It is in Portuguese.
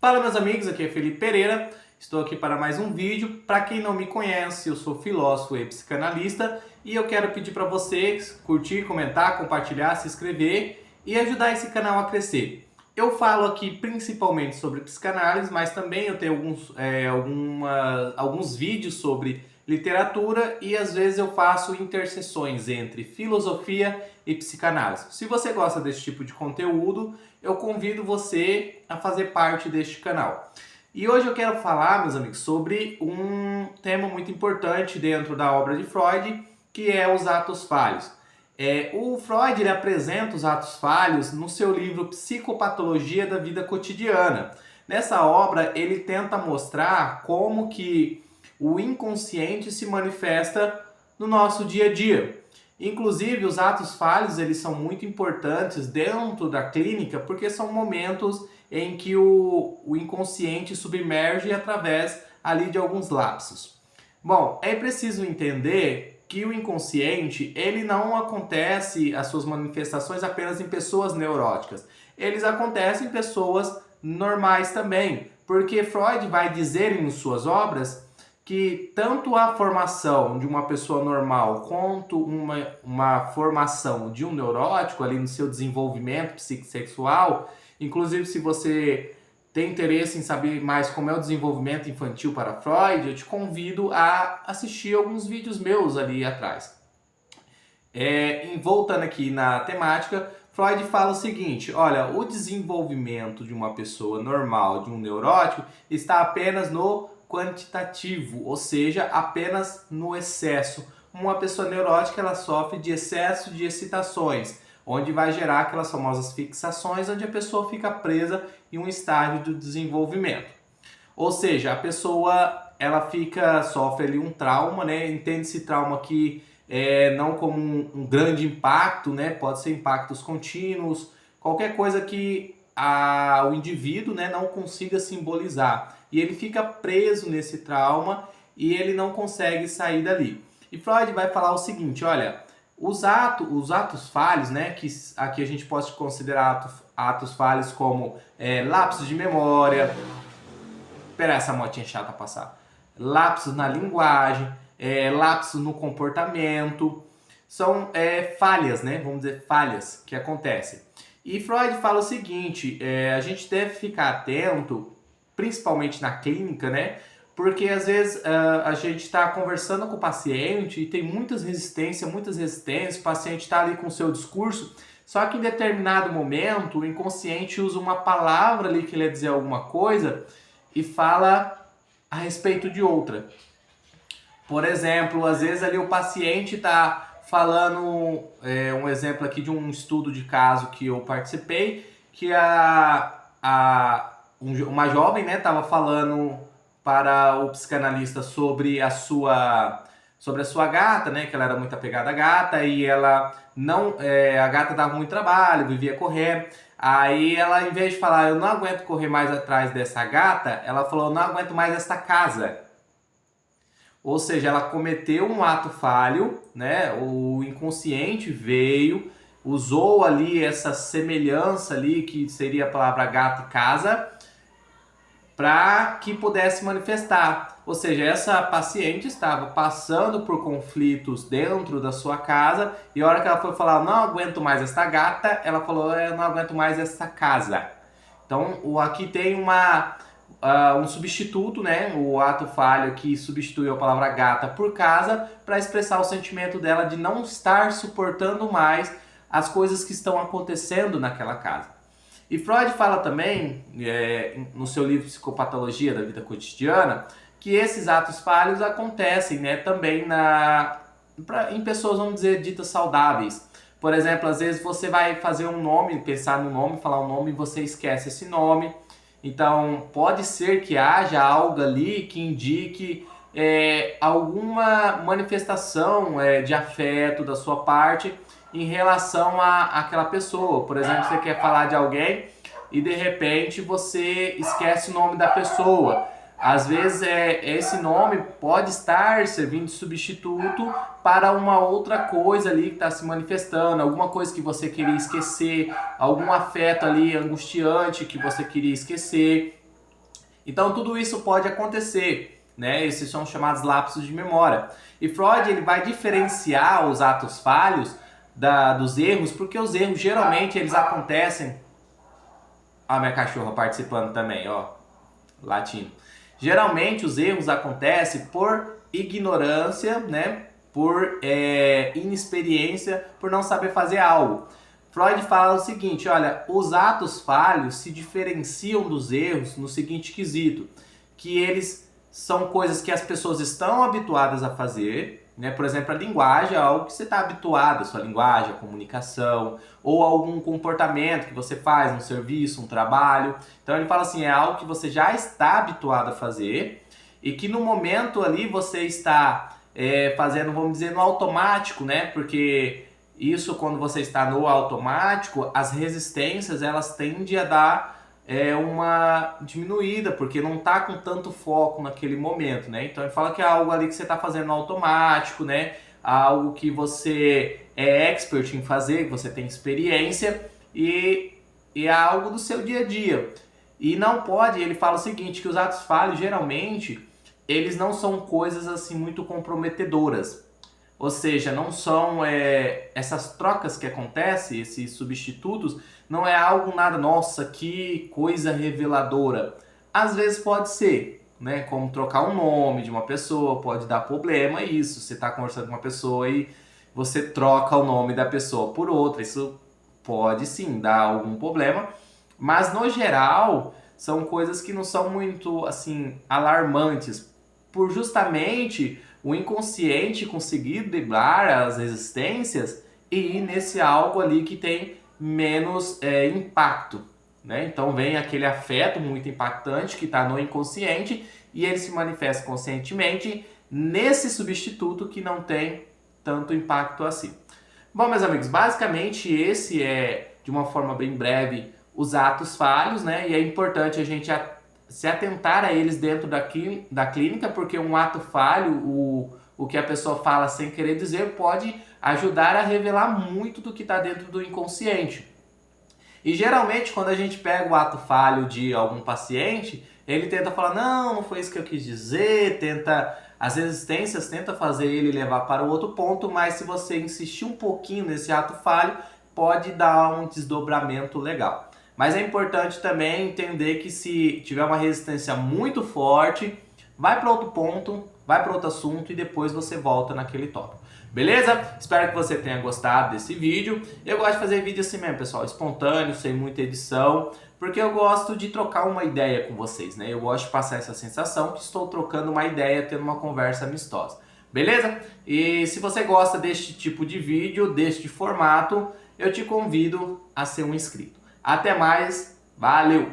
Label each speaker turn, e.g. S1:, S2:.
S1: Fala meus amigos, aqui é Felipe Pereira, estou aqui para mais um vídeo. Para quem não me conhece, eu sou filósofo e psicanalista e eu quero pedir para vocês curtir, comentar, compartilhar, se inscrever e ajudar esse canal a crescer. Eu falo aqui principalmente sobre psicanálise, mas também eu tenho alguns vídeos sobre literatura e às vezes eu faço interseções entre filosofia e psicanálise. Se você gosta desse tipo de conteúdo, eu convido você a fazer parte deste canal. E hoje eu quero falar, meus amigos, sobre um tema muito importante dentro da obra de Freud, que é os atos falhos. O Freud ele apresenta os atos falhos no seu livro Psicopatologia da Vida Cotidiana. Nessa obra, ele tenta mostrar como que o inconsciente se manifesta no nosso dia a dia. Inclusive, os atos falhos eles são muito importantes dentro da clínica porque são momentos em que o inconsciente submerge através ali de alguns lapsos. Bom, é preciso entender que o inconsciente ele não acontece as suas manifestações apenas em pessoas neuróticas. Eles acontecem em pessoas normais também, porque Freud vai dizer em suas obras que tanto a formação de uma pessoa normal quanto uma formação de um neurótico ali no seu desenvolvimento psicossexual, inclusive se você tem interesse em saber mais como é o desenvolvimento infantil para Freud, eu te convido a assistir alguns vídeos meus ali atrás. Voltando aqui na temática, Freud fala o seguinte, olha, o desenvolvimento de uma pessoa normal, de um neurótico, está apenas no quantitativo, ou seja, apenas no excesso. Uma pessoa neurótica ela sofre de excesso de excitações, onde vai gerar aquelas famosas fixações, onde a pessoa fica presa em um estágio do desenvolvimento. Ou seja, a pessoa ela sofre ali um trauma, né? Entende esse trauma aqui não como um grande impacto, né? Pode ser impactos contínuos, qualquer coisa que o indivíduo, né, não consiga simbolizar. E ele fica preso nesse trauma e ele não consegue sair dali. E Freud vai falar o seguinte, olha, os atos falhos, né, que aqui a gente pode considerar atos falhos como lapsos de memória, esperar essa motinha chata passar, lapsos na linguagem, lapsos no comportamento, são falhas, né, vamos dizer falhas que acontecem. E Freud fala o seguinte, a gente deve ficar atento, principalmente na clínica, né? Porque às vezes a gente está conversando com o paciente e tem muitas resistências, o paciente está ali com o seu discurso, só que em determinado momento o inconsciente usa uma palavra ali que ele ia dizer alguma coisa e fala a respeito de outra. Por exemplo, às vezes ali o paciente está falando, um exemplo aqui de um estudo de caso que eu participei, que uma jovem estava falando para o psicanalista sobre a sua gata, né, que ela era muito apegada à gata e ela não, a gata dava muito trabalho, vivia correndo. Aí ela, em vez de falar, eu não aguento correr mais atrás dessa gata, ela falou, eu não aguento mais esta casa. Ou seja, ela cometeu um ato falho, né? O inconsciente veio, usou ali essa semelhança ali, que seria a palavra gato e casa, para que pudesse manifestar. Ou seja, essa paciente estava passando por conflitos dentro da sua casa e a hora que ela foi falar, eu não aguento mais esta gata, ela falou, eu não aguento mais esta casa. Então, aqui tem um substituto, né? O ato falho que substituiu a palavra gata por casa para expressar o sentimento dela de não estar suportando mais as coisas que estão acontecendo naquela casa. E Freud fala também, no seu livro Psicopatologia da Vida Cotidiana, que esses atos falhos acontecem, né, também em pessoas, vamos dizer, ditas saudáveis. Por exemplo, às vezes você vai fazer um nome, pensar no nome, falar um nome e você esquece esse nome. Então, pode ser que haja algo ali que indique alguma manifestação de afeto da sua parte em relação àquela pessoa. Por exemplo, você quer falar de alguém e de repente você esquece o nome da pessoa. Às vezes esse nome pode estar servindo de substituto para uma outra coisa ali que está se manifestando, alguma coisa que você queria esquecer, algum afeto ali angustiante que você queria esquecer. Então tudo isso pode acontecer, né? Esses são chamados lapsos de memória. E Freud ele vai diferenciar os atos falhos dos erros, porque os erros geralmente eles acontecem. A minha cachorra participando também, ó, latindo. Geralmente os erros acontecem por ignorância, né? Por inexperiência, por não saber fazer algo. Freud fala o seguinte, olha, os atos falhos se diferenciam dos erros no seguinte quesito, que eles são coisas que as pessoas estão habituadas a fazer, né? Por exemplo, a linguagem é algo que você está habituado, a sua linguagem, a comunicação, ou algum comportamento que você faz, um serviço, um trabalho. Então ele fala assim, é algo que você já está habituado a fazer e que no momento ali você está fazendo, vamos dizer, no automático, né? Porque isso, quando você está no automático, as resistências elas tendem a dar uma diminuída, porque não está com tanto foco naquele momento, né? Então ele fala que é algo ali que você está fazendo no automático, né? Algo que você é expert em fazer, que você tem experiência e é algo do seu dia a dia. E não pode, ele fala o seguinte, que os atos falhos, geralmente, eles não são coisas assim muito comprometedoras. Ou seja, não são essas trocas que acontecem, esses substitutos, não é algo nada, nossa, que coisa reveladora. Às vezes pode ser, né? Como trocar um nome de uma pessoa, pode dar problema isso. Você está conversando com uma pessoa e você troca o nome da pessoa por outra, isso pode sim dar algum problema. Mas no geral, são coisas que não são muito assim alarmantes, por justamente o inconsciente conseguir driblar as resistências e ir nesse algo ali que tem menos impacto, né? Então vem aquele afeto muito impactante que está no inconsciente e ele se manifesta conscientemente nesse substituto que não tem tanto impacto assim. Bom, meus amigos, basicamente esse é, de uma forma bem breve, os atos falhos, né? E é importante a gente se atentar a eles dentro da clínica, porque um ato falho, o que a pessoa fala sem querer dizer, pode ajudar a revelar muito do que está dentro do inconsciente. E geralmente quando a gente pega o ato falho de algum paciente, ele tenta falar, não foi isso que eu quis dizer, as resistências tenta fazer ele levar para o outro ponto, mas se você insistir um pouquinho nesse ato falho, pode dar um desdobramento legal. Mas é importante também entender que se tiver uma resistência muito forte, vai para outro ponto, vai para outro assunto e depois você volta naquele tópico. Beleza? Espero que você tenha gostado desse vídeo. Eu gosto de fazer vídeo assim mesmo, pessoal, espontâneo, sem muita edição, porque eu gosto de trocar uma ideia com vocês, né? Eu gosto de passar essa sensação que estou trocando uma ideia, tendo uma conversa amistosa. Beleza? E se você gosta deste tipo de vídeo, deste formato, eu te convido a ser um inscrito. Até mais, valeu!